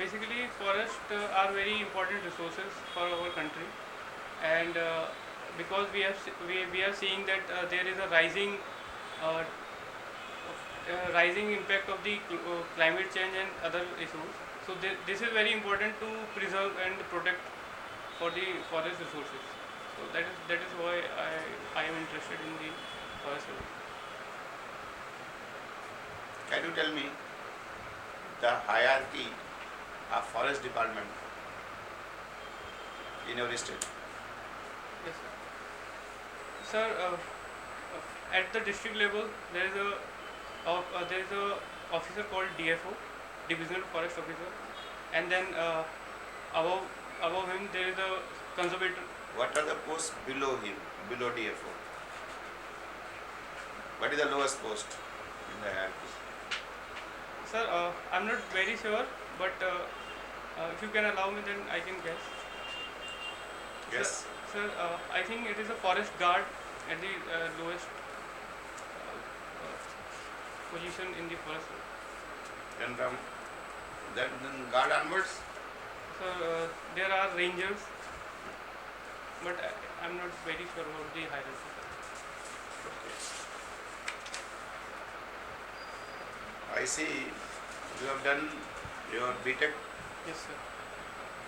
basically forests are very important resources for our country, and because we are seeing that there is a rising impact of the climate change and other issues. So this is very important to preserve and protect for the forest resources. So that is why I am interested in the forest resources. Can you tell me the hierarchy of forest department in your state? Yes, sir. Sir, at the district level, there is a officer called DFO, Divisional Forest Officer, and then above above him there is a conservator. What are the posts below him, below DFO? What is the lowest post in the hierarchy? Sir, I'm not very sure, but if you can allow me, then I can guess. Sir, Yes. I think it is a forest guard at the lowest position in the forest. Then from then guard onwards. So there are rangers, but I'm not very sure about the hierarchy. Okay. I see you have done your BTech Yes, sir.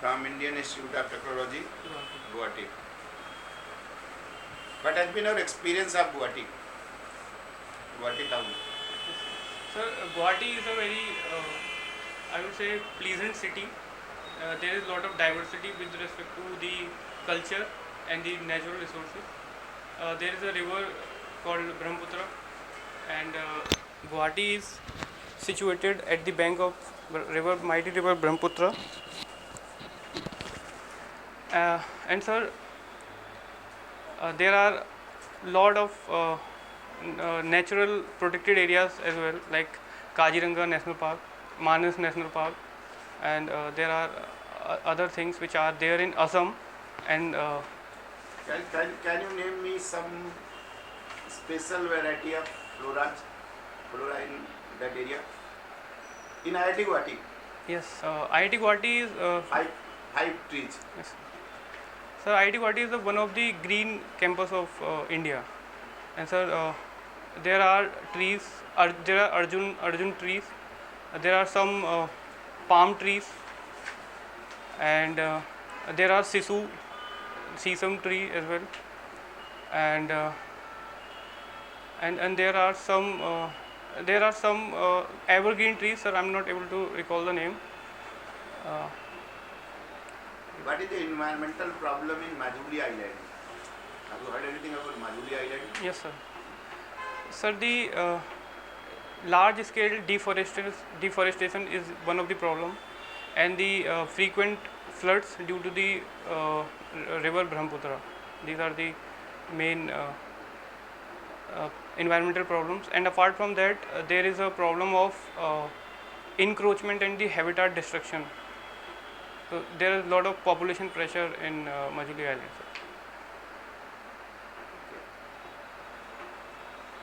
from Indian Institute of Technology, Guwahati. Guwahati. What has been your experience of Guwahati? Guwahati town. Yes, sir. Sir, Guwahati is a very, I would say, pleasant city. There is a lot of diversity with respect to the culture and the natural resources. There is a river called Brahmaputra, and Guwahati is situated at the bank of mighty river Brahmaputra. And sir, there are lot of natural protected areas as well, like Kaziranga National Park, Manas National Park, and there are other things which are there in Assam, and Can you name me some special variety of flora in that area? In IIT Guwahati, yes, IIT Guwahati is five trees. yes. Sir, IIT Guwahati is one of the green campus of India, and sir, there are trees. There are Arjun trees. There are some palm trees, and there are sesame tree as well, and there are some evergreen trees. Sir, I'm not able to recall the name. Uh, What is the environmental problem in Majuli Island? Have you heard anything about Majuli Island? yes, sir. Sir, the large scale deforestation is one of the problem, and the frequent floods due to the river Brahmaputra. These are the main environmental problems, and apart from that, there is a problem of encroachment and the habitat destruction. So there is a lot of population pressure in Majuli Island, sir.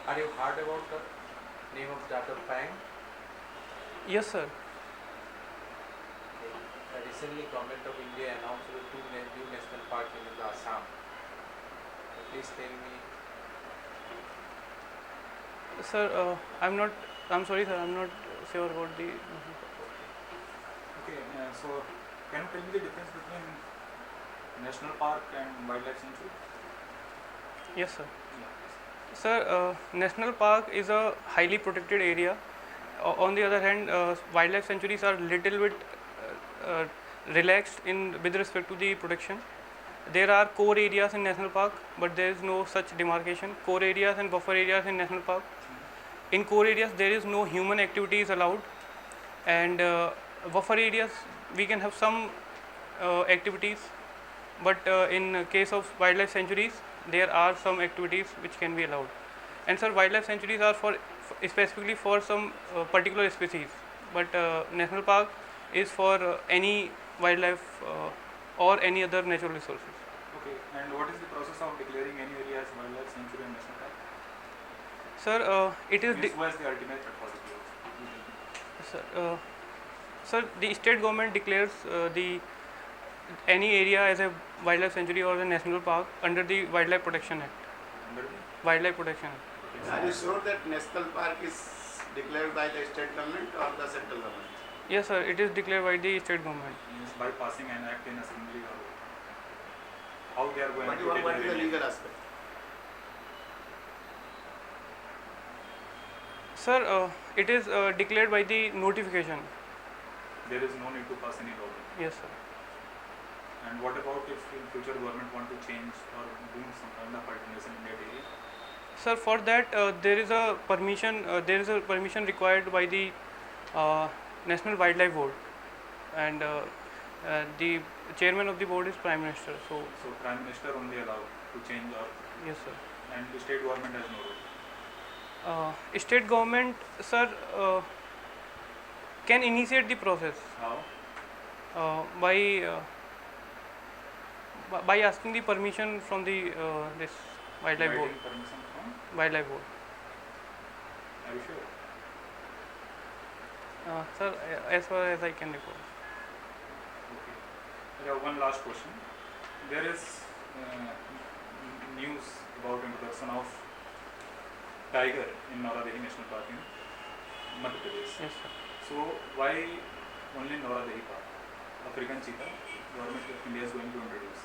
Are you heard about the name of Jatav Pang? Yes, sir. Recently, Government of India announced the two new national parks in the Assam. So please tell me. Sir, I'm sorry, sir. I'm not sure about the. Okay, so can you tell me the difference between national park and wildlife sanctuary? Yes, sir. Yeah. Sir, national park is a highly protected area. On the other hand, wildlife sanctuaries are little bit relaxed in with respect to the protection. There are core areas in national park, but there is no such demarcation. Core areas and buffer areas in national park. In core areas, there is no human activities allowed, and buffer areas we can have some activities, but in case of wildlife sanctuaries, there are some activities which can be allowed. And sir, wildlife sanctuaries are specifically for some particular species, but national park is for any wildlife or any other natural resources. Okay, and what is the process of declaring any area as wildlife sanctuary and national park? Sir, it is Means who has the ultimate authority? sir, Sir, the state government declares the any area as a wildlife sanctuary or a national park under the Wildlife Protection Act. Under the Wildlife Protection Act. Are you sure that national park is declared by the state government or the central government? Yes, sir. It is declared by the state government. means by passing an act in assembly or how they are going What to is declare the it? legal aspect? Sir, it is declared by the notification. There is no need to pass any law. Yes, sir. And what about if in future government want to change or do some kind of alternation in that area? Sir, for that there is a permission. There is a permission required by the National Wildlife Board, and the chairman of the board is Prime Minister. So So Prime Minister only allowed to change or yes, sir. and the state government has no role. State government, sir, can initiate the process How? by by asking the permission from the this wildlife board. Inviting permission from? Wildlife board. Are you sure? Sir, as far as I can recall. Okay. I have one last question. There is news about introduction of tiger in Noradehi National Park in Madhya Pradesh. Yes, sir. So why only Noradehi Park? African cheetah, government of India is going to introduce.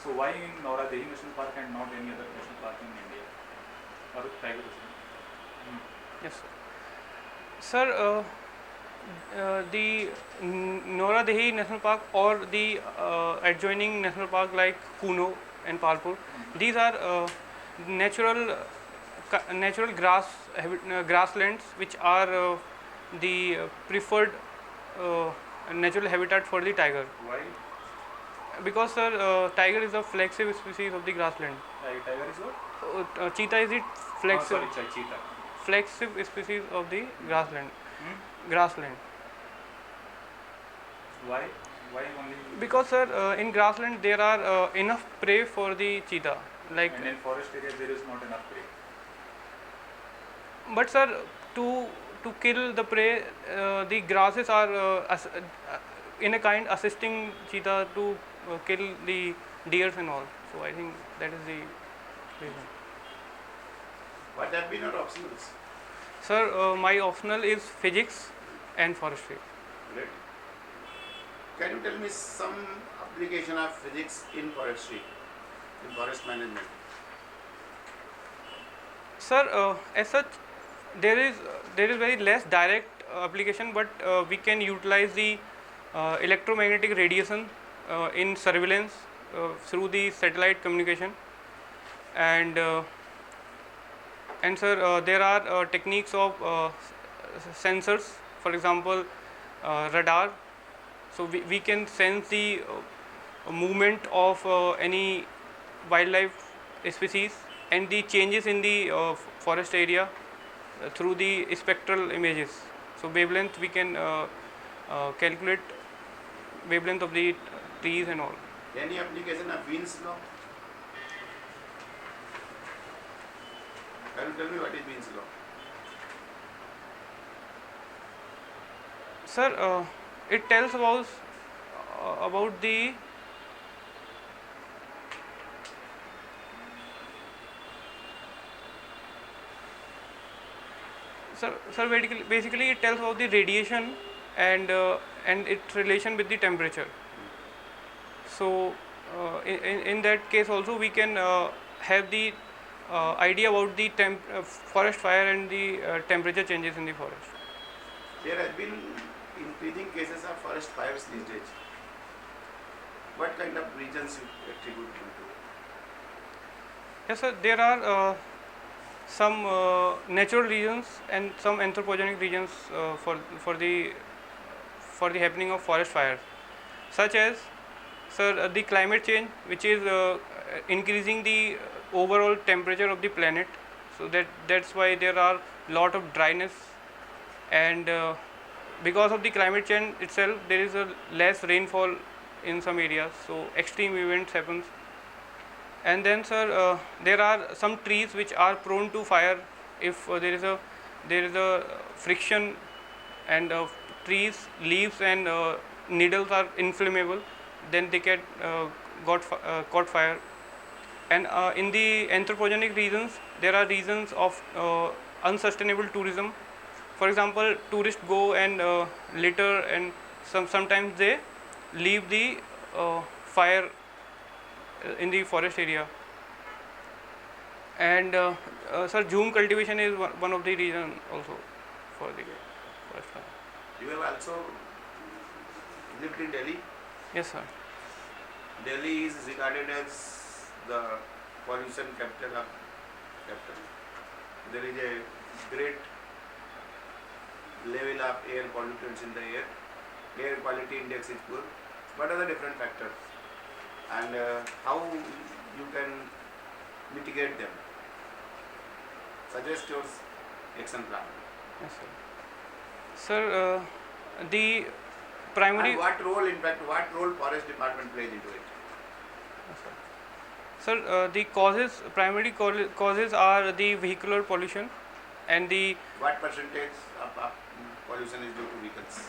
So why in Noradehi National Park and not any other national park in India? Or tiger reserve? Yes, sir. Sir, the Noradehi National Park or the adjoining national park like Kuno and Palpur, these are natural grasslands which are the preferred natural habitat for the tiger. Why? Because sir, tiger is a flagship species of the grassland. Tiger is what? Cheetah is the Oh, flagship sorry, cheetah. flagship species of the grassland. Hmm? Grassland. Why? Why only? Because sir, in grassland there are enough prey for the cheetah. Like, And in forest areas there is not enough prey. but sir, to kill the prey, the grasses are in a kind assisting cheetah to kill the deers and all. So I think that is the reason. What have been your optionals? Sir, my optional is physics and forestry. Great. Can you tell me some application of physics in forestry, in forest management? Sir, as such, there is very less direct application, but we can utilize the electromagnetic radiation in surveillance through the satellite communication, and sir, there are techniques of sensors, for example, radar. So we can sense the movement of any wildlife species and the changes in the forest area through the spectral images. So wavelength, we can calculate wavelength of the trees and all. Any application of Wien's law? Can you tell me what is Wien's law? Sir, it tells about the sir, basically it tells about the radiation and its relation with the temperature. So in that case also we can have the idea about the forest fire and the temperature changes in the forest. There have been increasing cases of forest fires these days. What kind of reasons you attribute them to? Yes, sir. There are some natural reasons and some anthropogenic reasons for the happening of forest fires, such as, sir, the climate change, which is increasing the overall temperature of the planet. So that's why there are lot of dryness, and because of the climate change itself, there is a less rainfall in some areas. So extreme events happens. And then, sir, there are some trees which are prone to fire if there is a friction and trees leaves and needles are inflammable, then they get caught fire. And in the anthropogenic reasons, there are reasons of unsustainable tourism. For example, tourists go and litter, and sometimes they leave the fire in the forest area. And sir, Zoom cultivation is one of the reason also for the forest fire. You have also lived in Delhi. Yes, sir. Delhi is regarded as the pollution capital of capital. There is a great level of air pollutants in the air. Air quality index is poor. What are the different factors, and how you can mitigate them? Suggest your action plan. Yes, sir. Sir, the primary. And what role, in fact, what role forest department plays into it? Sir, the primary causes are the vehicular pollution and the. What percentage of pollution is due to vehicles?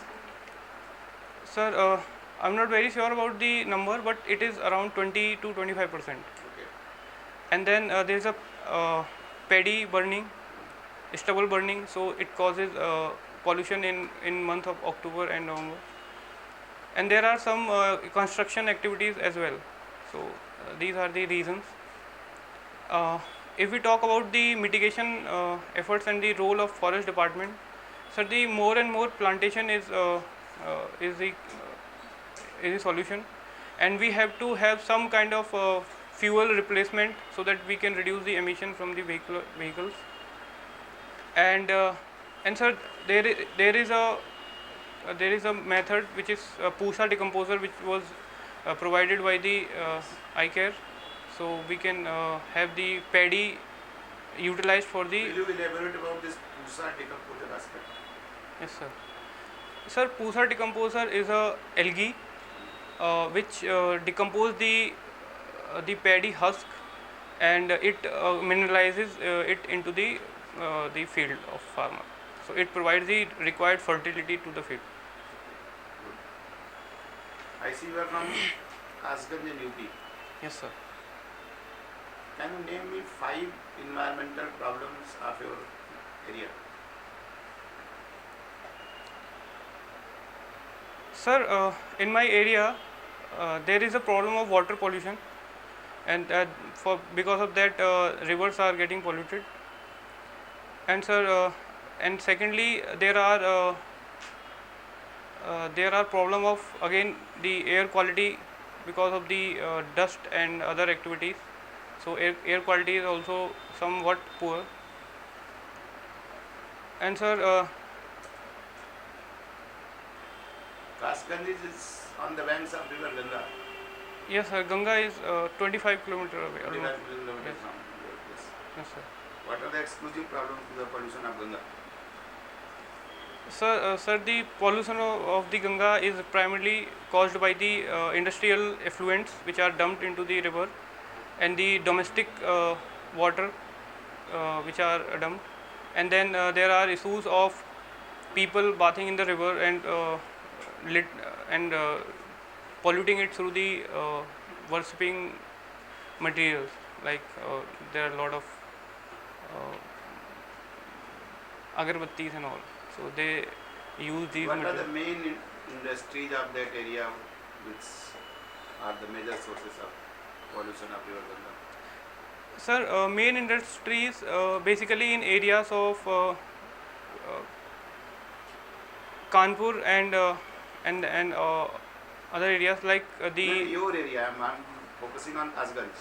Sir, I'm not very sure about the number, but it is around 20 to 25%. Okay. And then there is a paddy burning, stubble burning, so it causes pollution in month of October and November. And there are some construction activities as well. So these are the reasons. If we talk about the mitigation efforts and the role of forest department, so the more and more plantation is the solution, and we have to have some kind of fuel replacement so that we can reduce the emission from the vehicles. And sir, there is a method which is Pusa decomposer, which was provided by the iCare, so we can have the paddy utilized for the. Will you elaborate about this Pusa decomposer aspect? Yes, sir. Sir, Pusa decomposer is a algae which decompose the paddy husk, and it mineralizes it into the field of farmer. So it provides the required fertility to the field. I see you are from Asganj in UP. Yes, sir. Can you name me 5 environmental problems of your area? Sir, in my area, there is a problem of water pollution, and because of that, rivers are getting polluted. And sir, and secondly, there are problem of again the air quality because of the dust and other activities. So air quality is also somewhat poor. And sir, Kasganj is on the banks of river Ganga. yes, sir, Ganga is 25 kilometers away. 25 almost. kilometers Yes. from your place. Yes, sir. What are the exclusive problems to the pollution of Ganga? Sir, the pollution of the Ganga is primarily caused by the industrial effluents which are dumped into the river, and the domestic water which are dumped. And then there are issues of people bathing in the river and polluting it through the worshipping materials. Like there are a lot of agarbattis and all. So they use these What are materials. the main industries of that area which are the major sources of pollution of river Ganga? Sir, main industries basically in areas of Kanpur and other areas like In the. your area, I'm focusing on Asganj.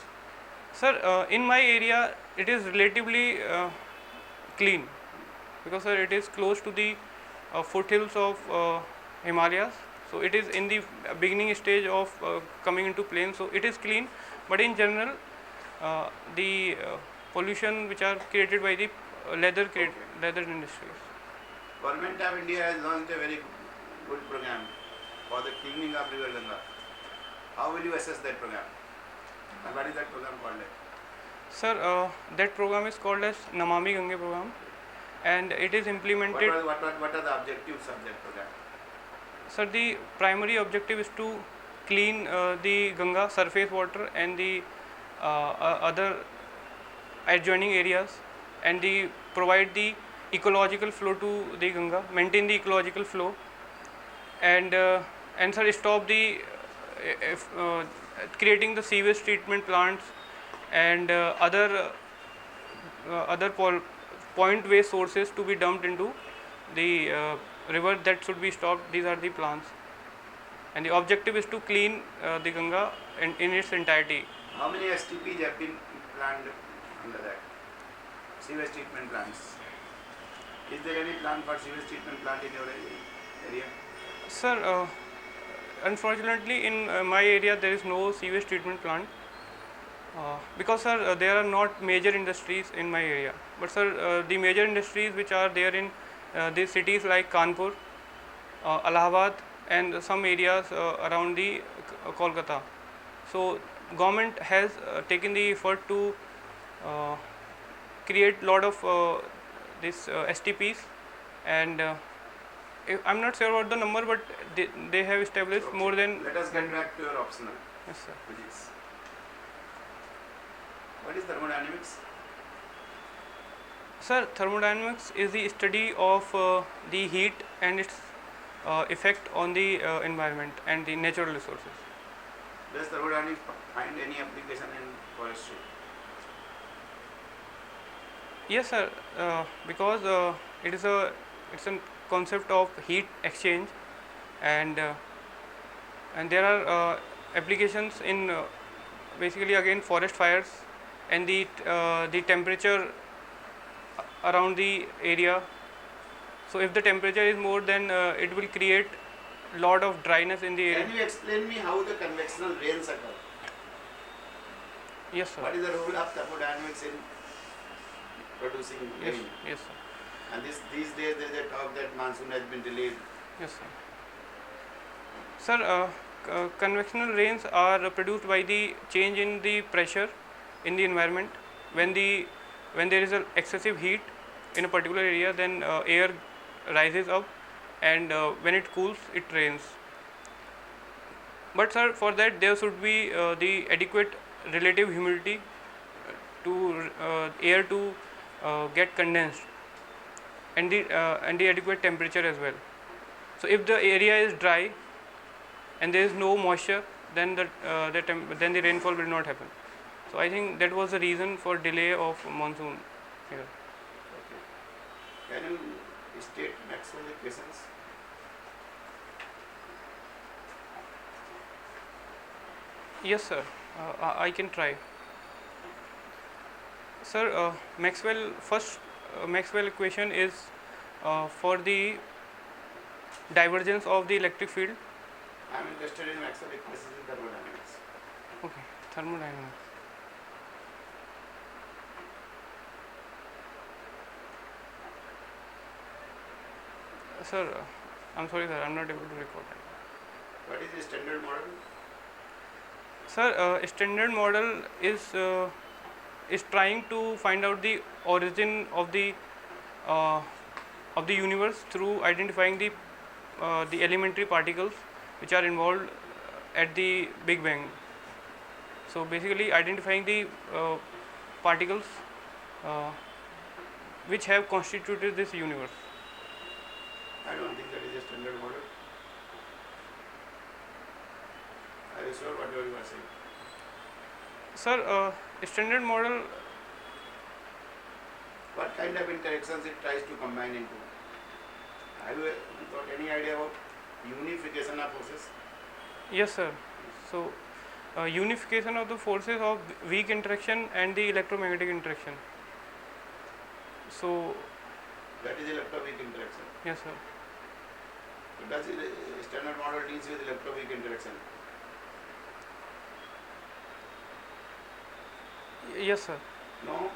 Sir, in my area it is relatively clean because sir, it is close to the foothills of Himalayas. So it is in the beginning stage of coming into plain. So it is clean, but in general, the pollution which are created by the leather industries. Government of India has launched a very good program for the cleaning of river Ganga. How will you assess that program? And what is that program called? Sir, that program is called as Namami Gange program, and it is implemented. What are the objectives of that program? Sir, the primary objective is to clean the Ganga surface water and the other adjoining areas, and the provide the ecological flow to the Ganga, maintain the ecological flow, and sir, stop the if, creating the sewage treatment plants and other point waste sources to be dumped into the river, that should be stopped. These are the plans, and the objective is to clean the Ganga in its entirety. How many STPs have been planned under that? Sewage treatment plants. Is there any plan for sewage treatment plant in your area? Sir, unfortunately in my area there is no sewage treatment plant because sir there are not major industries in my area, but sir the major industries which are there in the cities like Kanpur, Allahabad, and some areas around the Kolkata. So government has taken the effort to create lot of these STPs, and I'm not sure about the number, but they have established Okay. more than. Let us get back to your optional Yes, sir. physics. What is thermodynamics? Sir, thermodynamics is the study of the heat and its effect on the environment and the natural resources. Does thermodynamics find any application in forestry? Yes, sir. Because it's a concept of heat exchange, and there are applications in basically again forest fires, and the temperature around the area. So if the temperature is more, then it will create lot of dryness in the area. Can you explain me how the convectional rains occur? Yes, sir. What is the role of thermodynamics in producing Yes, rain? yes, sir. And these days there is a talk that monsoon has been delayed. Yes, sir. Sir, convectional rains are produced by the change in the pressure in the environment. When there is an excessive heat in a particular area, then air rises up, and when it cools, it rains. But sir, for that there should be the adequate relative humidity to air to get condensed, and the adequate temperature as well. So if the area is dry and there is no moisture, then then the rainfall will not happen. So I think that was the reason for delay of monsoon here. Okay. Can you state Maxwell equations? Yes, sir. I can try. Sir, Maxwell equation is for the divergence of the electric field. I am interested in Maxwell equations in thermodynamics. Okay, thermodynamics. Sir, I'm sorry, sir. I'm not able to record it. What is the standard model? Sir, standard model is trying to find out the origin of the universe through identifying the elementary particles which are involved at the Big Bang. So basically, identifying the particles which have constituted this universe. I don't think that is a standard model. Are you sure what you are saying? Sir, standard model. What kind of interactions it tries to combine into? Have you got any idea about unification of forces? Yes, sir. So, unification of the forces of weak interaction and the electromagnetic interaction. So, That is electroweak interaction. yes, sir. So does standard model deals with electroweak interaction? Yes, sir. No.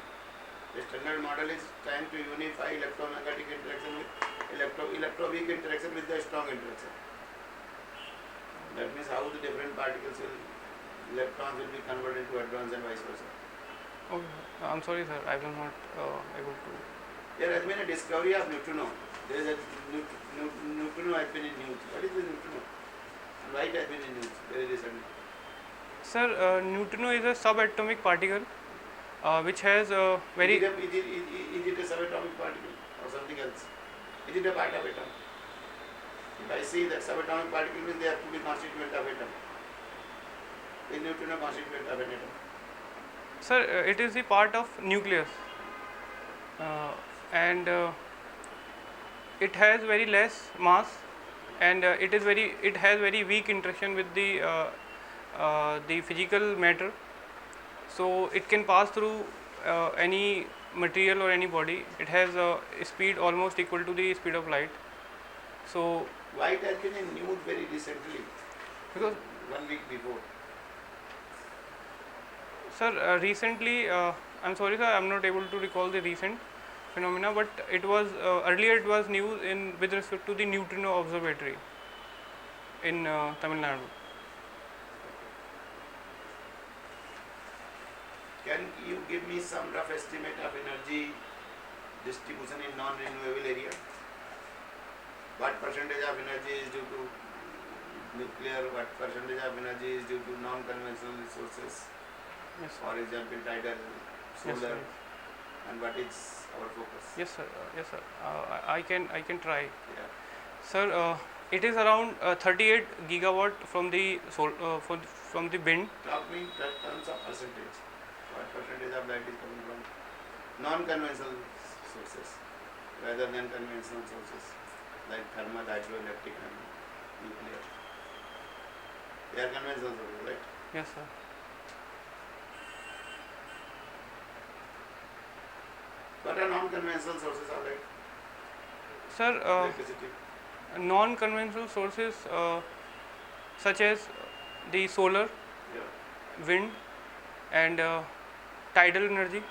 The standard model is trying to unify electromagnetic interaction with electroweak interaction with the strong interaction. That means how the different particles electrons will be converted to hadrons and vice versa. Okay. I'm sorry, sir. I was not able to. There has been a discovery of neutrino There is a neutrino has been in news. What is the neutrino? And why it has been in news very recently? Sir, neutrino is a subatomic particle which has a very Is it a subatomic particle or something else? Is it a part of atom? If I see that subatomic particle means they have to be constituent of atom. Is neutrino constituent of an atom? sir, it is the part of nucleus, and it has very less mass, and it has very weak interaction with the physical matter, so it can pass through any material or any body. It has a speed almost equal to the speed of light. So Why it has been in news very recently, because 1 week before? sir, recently, I'm sorry sir, I'm not able to recall the recent phenomena, but it was earlier it was news in with respect to the neutrino observatory in Tamil Nadu. Can you give me some rough estimate of energy distribution in non-renewable area? What percentage of energy is due to nuclear? What percentage of energy is due to non-conventional resources? Yes sir. For example, tidal, Yes solar, sir. and what is our focus? Yes sir. Yes sir. I can try. Yeah. Sir, it is around 38 gigawatt from the from the wind. Talk me in terms of percentage. What percentage of that is coming from non-conventional sources rather than conventional sources like thermal, hydroelectric, and nuclear? They are conventional sources, right? Yes sir. What are non-conventional sources of that Sir, electricity? non-conventional sources such as the solar, Yeah. wind, and tidal energy,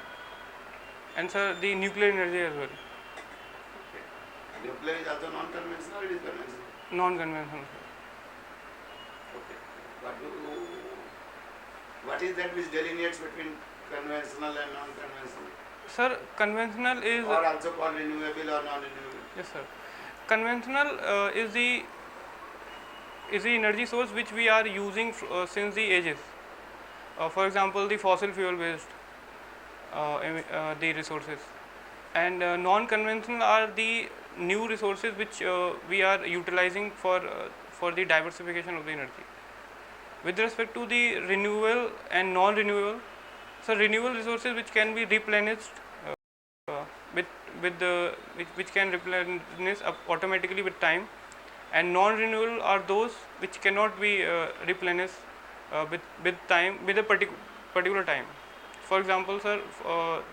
and sir, the nuclear energy as well. Okay. Nuclear is also non-conventional or it is conventional? Non-conventional. Okay. What is that which delineates between conventional and non-conventional? Sir, conventional is Or also called renewable or non-renewable? yes sir. Conventional is the energy source which we are using since the ages. For example, the fossil fuel based the resources, and non-conventional are the new resources which we are utilizing for the diversification of the energy. With respect to the renewable and non-renewable, so renewable resources which can be replenished with which can replenish automatically with time, and non-renewable are those which cannot be replenished with time, with a particular time. For example, sir,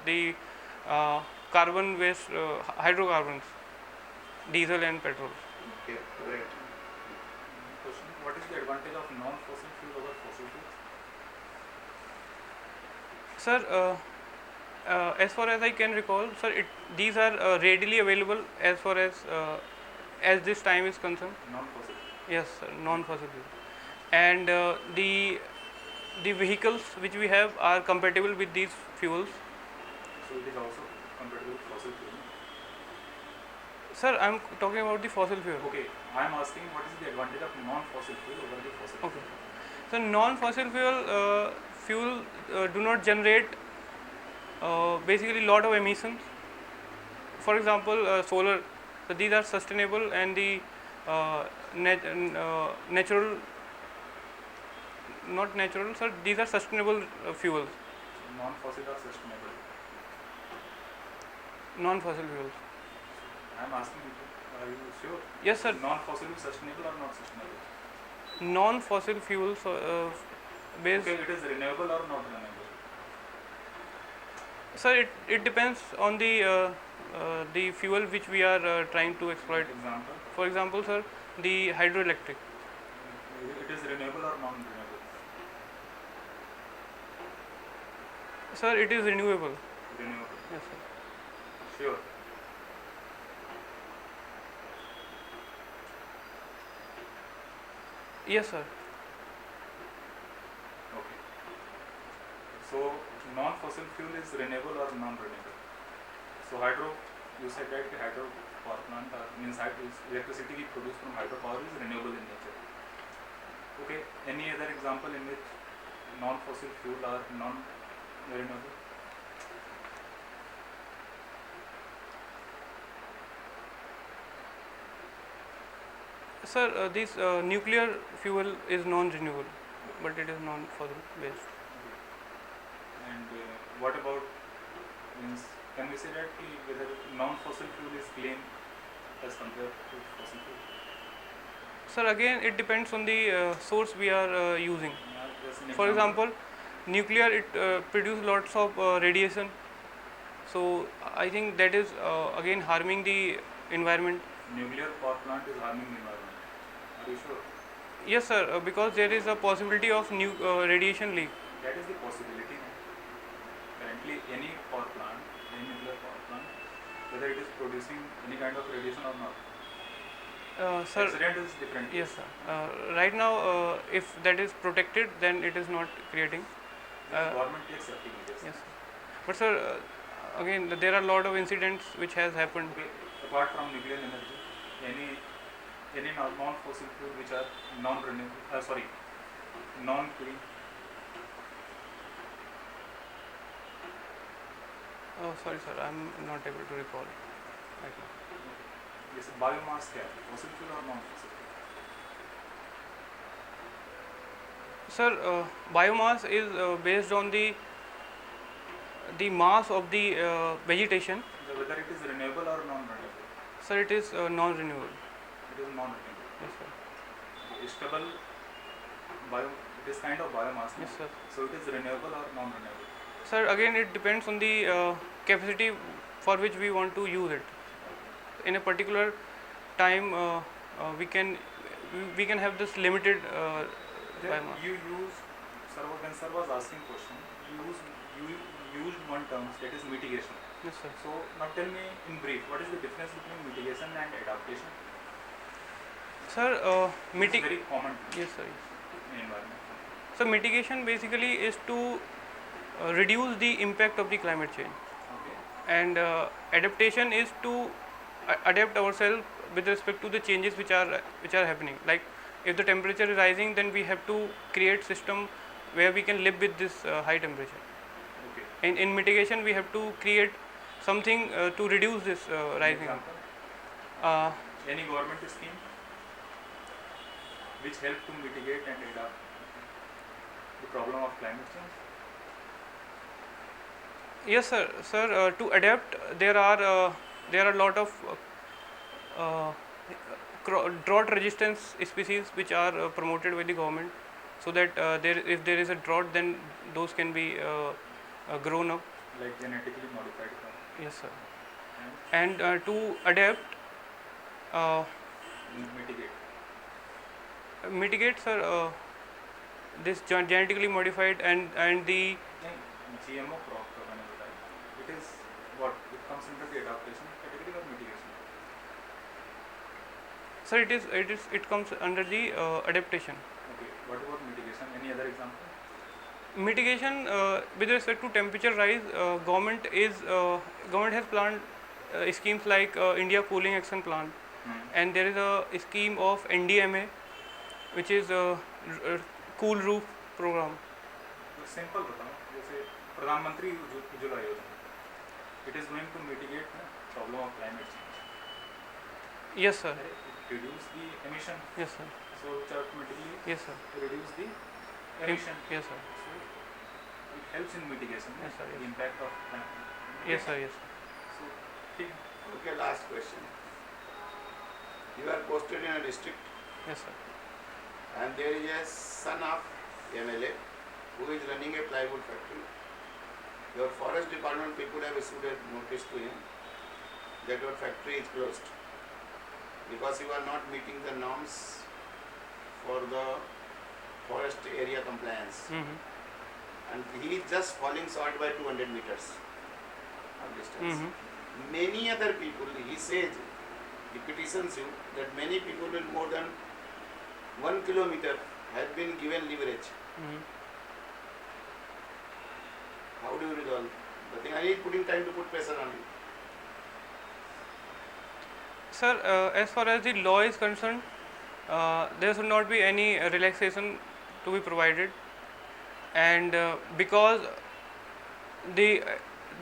the carbon waste hydrocarbons, diesel and petrol. Okay, correct. Question: what is the advantage of non-fossil fuel over fossil fuel? Sir, as far as I can recall, sir, these are readily available as far as this time is concerned. Non-fossil. Yes, sir, non-fossil fuel, and the vehicles which we have are compatible with these fuels. So it is also compatible with fossil fuel. Sir, I am talking about the fossil fuel. Okay, I am asking what is the advantage of non-fossil fuel over the fossil fuel? Okay. So non-fossil fuel do not generate basically lot of emissions. For example, solar. So these are sustainable, and the natural, not natural, sir. These are sustainable fuels, So non-fossil are sustainable. non-fossil fuels. I am asking you, are you sure? Yes, sir. Non-fossil is sustainable or not sustainable? Non-fossil fuels based. Okay, it is renewable or not renewable? Sir, it depends on the fuel which we are trying to exploit. Example, For example, sir, the hydroelectric. it is renewable or non-renewable? Sir, it is renewable. Renewable. Yes, sir. Sure. Yes, sir. Okay. So non-fossil fuel is renewable or non-renewable? So hydro you said that the hydro power plant means electricity we produce from hydropower is renewable in nature. Okay, any other example in which non-fossil fuel are non-renewable? Sir, this nuclear fuel is non-renewable, but it is non-fossil based. And what about, means can we say that whether non-fossil fuel is clean as compared to fossil fuel? Sir, again it depends on the source we are using. Just an For example, nuclear it produces lots of radiation, so I think that is again harming the environment. nuclear power plant is harming the environment. Are you sure? Yes, sir, because there is a possibility of radiation leak. That is the possibility. Currently, any power plant, any nuclear power plant, whether it is producing any kind of radiation or not, Sir, accident is different. yes, sir. Right now, if that is protected, then it is not creating. The government takes safety measures. Yes, sir. But sir, again, there are a lot of incidents which has happened. Okay, apart from nuclear energy, any non-fossil fuel which are non-renewable, non-clean. Oh, sorry, sir, I am not able to recall right now. Yes, biomass क्या है? Fossil fuel or non-fossil fuel? Sir, biomass is based on the mass of the vegetation. So whether it is renewable or non-renewable? Sir, it is non-renewable. It is non-renewable. Yes, sir. Stable it is kind of biomass. Yes, sir. So it is renewable or non-renewable? Sir, again, it depends on the capacity for which we want to use it. In a particular time, we can have this limited biomass. You use, when sir was asking question, you used one term, that is mitigation. Yes, sir. So now tell me in brief, what is the difference between mitigation and adaptation? Sir, It's very common yes, sir. in environment. So mitigation basically is to reduce the impact of the climate change, Okay. and adaptation is to adapt ourselves with respect to the changes which are happening. Like if the temperature is rising, then we have to create system where we can live with this high temperature. Okay. In mitigation, we have to create something to reduce this rising. Example? Any government scheme which help to mitigate and adapt the problem of climate change? Yes, sir. Sir, to adapt, there are a lot of drought resistance species which are promoted by the government, so that if there is a drought, then those can be grown up. Like genetically modified crop. Yes, sir. And And to adapt, mitigate. sir, this genetically modified and the GMO crop का मैंने बताया. It is what? It comes under the adaptation category or mitigation? sir, it comes under the adaptation. Okay. What about mitigation? Any other example? Mitigation with respect to temperature rise, government has planned schemes like India Cooling Action Plan, and there is a scheme of NDMA, which is cool roof program. Simple बताओ. जैसे प्रधानमंत्री उज्ज्वला योजना. It is going to mitigate the problem of climate change. Yes, sir. It reduce the emission. Yes, sir. So it automatically Yes, sir. reduce the emission. Yes, sir. So it helps in mitigation. Yes, sir, The yes. impact of climate. Yes, sir. Yes, sir. So ठीक. Okay, last question. You are posted in a district Yes, sir. and there is a son of MLA who is running a plywood factory. Your forest department people have issued a notice to him that your factory is closed because you are not meeting the norms for the forest area compliance, Mm-hmm. and he is just falling short by 200 meters of distance. Mm-hmm. Many other people, he says, he petitions you that many people with more than 1 kilometer have been given leverage. Mm-hmm. How do you resolve the thing? I need putting time to put pressure on you. Sir, as far as the law is concerned, there should not be any relaxation to be provided, and because the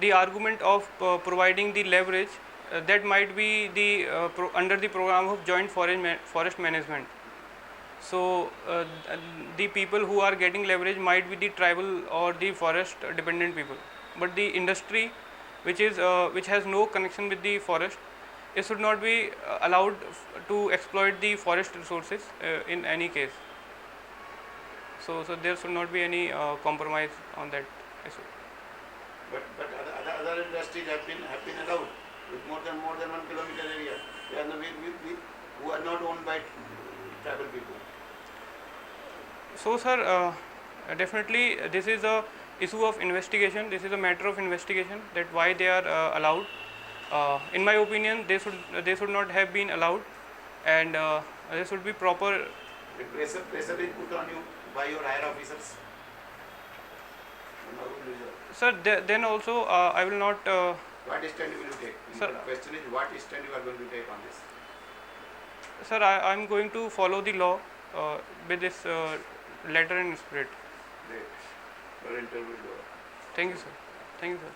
the argument of providing the leverage, that might be the under the program of joint forest management. So the people who are getting leverage might be the tribal or the forest dependent people, but the industry which has no connection with the forest, it should not be allowed to exploit the forest resources in any case. So there should not be any compromise on that issue. But other industries have been allowed with more than 1 kilometer area. They are who are not owned by tribal people. So, sir, definitely this is a issue of investigation. This is a matter of investigation, that why they are allowed. In my opinion, they should not have been allowed, and there should be proper. The pressure is put on you by your higher officers. Sir, then also I will not. What stand will you take? Sir, the question is what stand you are going to take on this? Sir, I am going to follow the law with this letter and spirit. Great. Your interview will go. Thank you, sir. Thank you, sir.